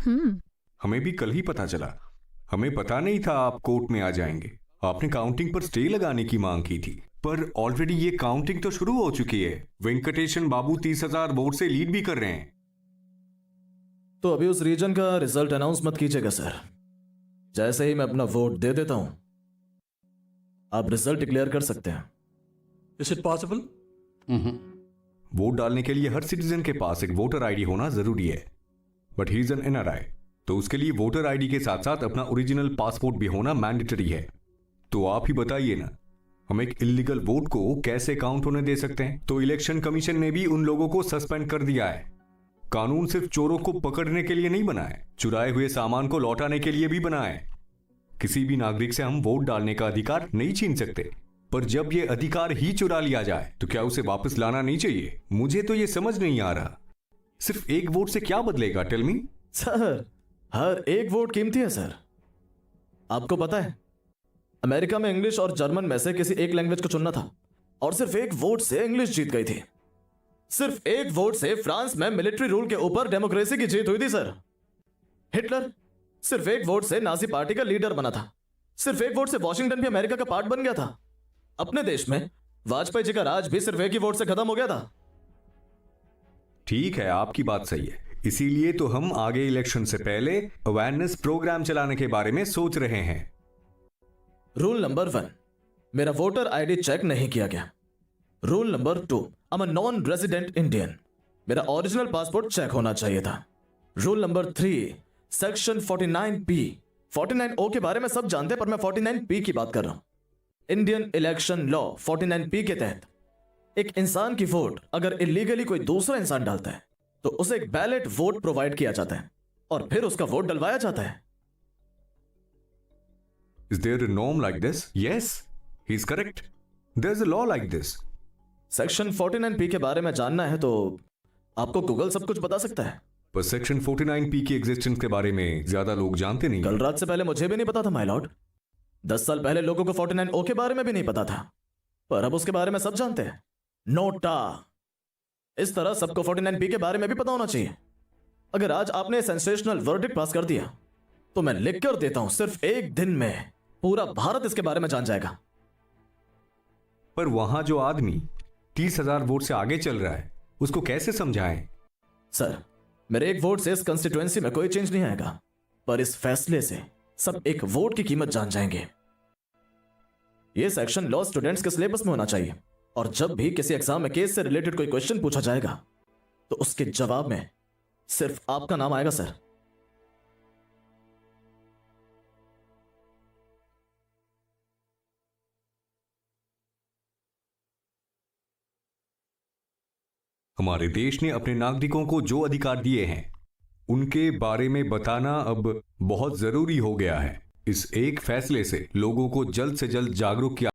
हमें भी कल ही पता चला। हमें पता नहीं था आप कोर्ट में आ जाएंगे। आपने काउंटिंग पर स्टे लगाने की मांग की थी, पर ऑलरेडी ये काउंटिंग तो शुरू हो चुकी है। वेंकटेशन बाबू 30,000 वोट से लीड भी कर रहे हैं। तो अभी उस रीजन का रिजल्ट अनाउंस मत कीजिएगा सर। जैसे ही मैं अपना वोट दे देता हूं, आप रिजल्ट डिक्लेयर कर सकते हैं। Is it possible? वोट डालने के लिए हर सिटीजन के पास एक वोटर आईडी होना जरूरी है, but he is an NRI, तो उसके लिए वोटर आईडी के साथ साथ अपना ओरिजिनल पासपोर्ट भी होना मैंडेटरी है। तो आप ही बताइए ना, हम एक इलीगल वोट को कैसे काउंट होने दे सकते हैं? तो इलेक्शन कमीशन ने भी उन लोगों को सस्पेंड कर दिया है। कानून सिर्फ चोरों को पकड़ने के लिए नहीं बना है, चुराए हुए सामान को लौटाने के लिए भी बना है। किसी भी नागरिक से हम वोट डालने का अधिकार नहीं छीन सकते, पर जब यह अधिकार ही चुरा लिया जाए तो क्या उसे वापस लाना नहीं चाहिए? मुझे तो यह समझ नहीं आ रहा, सिर्फ एक वोट से क्या बदलेगा? Tell me. सर, हर एक वोट कीमती है सर। आपको पता है, अमेरिका में इंग्लिश और जर्मन में से किसी एक लैंग्वेज को चुनना था और सिर्फ एक वोट से इंग्लिश जीत गई थी। सिर्फ एक वोट से फ्रांस में मिलिट्री रूल के ऊपर डेमोक्रेसी की जीत हुई थी सर। हिटलर सिर्फ एक वोट से नाजी पार्टी का लीडर बना था। सिर्फ एक वोट से वॉशिंगटन भी अमेरिका का पार्ट बन गया था। अपने देश में वाजपेयी जी का राज भी सिर्फ एक ही वोट से खत्म हो गया था। ठीक है, आपकी बात सही है। इसीलिए तो हम आगे इलेक्शन से पहले अवेयरनेस प्रोग्राम चलाने के बारे में सोच रहे हैं। रूल नंबर 1, मेरा वोटर आईडी चेक नहीं किया गया। Rule number 2, I am a non resident Indian, मेरा ओरिजिनल पासपोर्ट चेक होना चाहिए था। Rule number 3, section 49P, 49O के बारे में सब जानते हैं, पर मैं 49P की बात कर रहा हूं। इंडियन इलेक्शन लॉ 49P के तहत एक इंसान की वोट अगर इलीगली कोई दूसरा इंसान डालता है तो उसे एक बैलेट वोट प्रोवाइड किया जाता है और फिर उसका वोट डलवाया जाता है। Is there a norm like this? Yes, he's correct. There's a law like this. Section 49P के बारे में जानना है तो आपको गूगल सब कुछ बता सकता है। पर सेक्शन 49P की एग्जिस्टेंस के बारे में ज्यादा लोग जानते नहीं। कल रात से पहले मुझे भी नहीं पता था माय लॉर्ड। 10 साल पहले लोगों को 49O के बारे में भी नहीं पता था, पर अब उसके बारे में सब जानते हैं। नोटा, इस तरह सबको 49P के बारे में भी पता होना चाहिए। अगर आज आपने सेंसेशनल वर्डिक्ट पास कर दिया तो मैं लिख कर देता हूं, सिर्फ एक दिन में पूरा भारत इसके बारे में जान जाएगा। पर वहां जो आदमी 30,000 वोट से आगे चल रहा है, उसको कैसे समझाएं? सर, मेरे एक वोट से इस कंस्टिट्यूएंसी में कोई चेंज नहीं आएगा, पर इस फैसले से सब एक वोट की कीमत जान जाएंगे। यह सेक्शन लॉ स्टूडेंट्स के सिलेबस में होना चाहिए, और जब भी किसी एग्जाम में केस से रिलेटेड कोई क्वेश्चन पूछा जाएगा तो उसके जवाब में सिर्फ आपका नाम आएगा सर। हमारे देश ने अपने नागरिकों को जो अधिकार दिए हैं उनके बारे में बताना अब बहुत जरूरी हो गया है। इस एक फैसले से लोगों को जल्द से जल्द जागरूक किया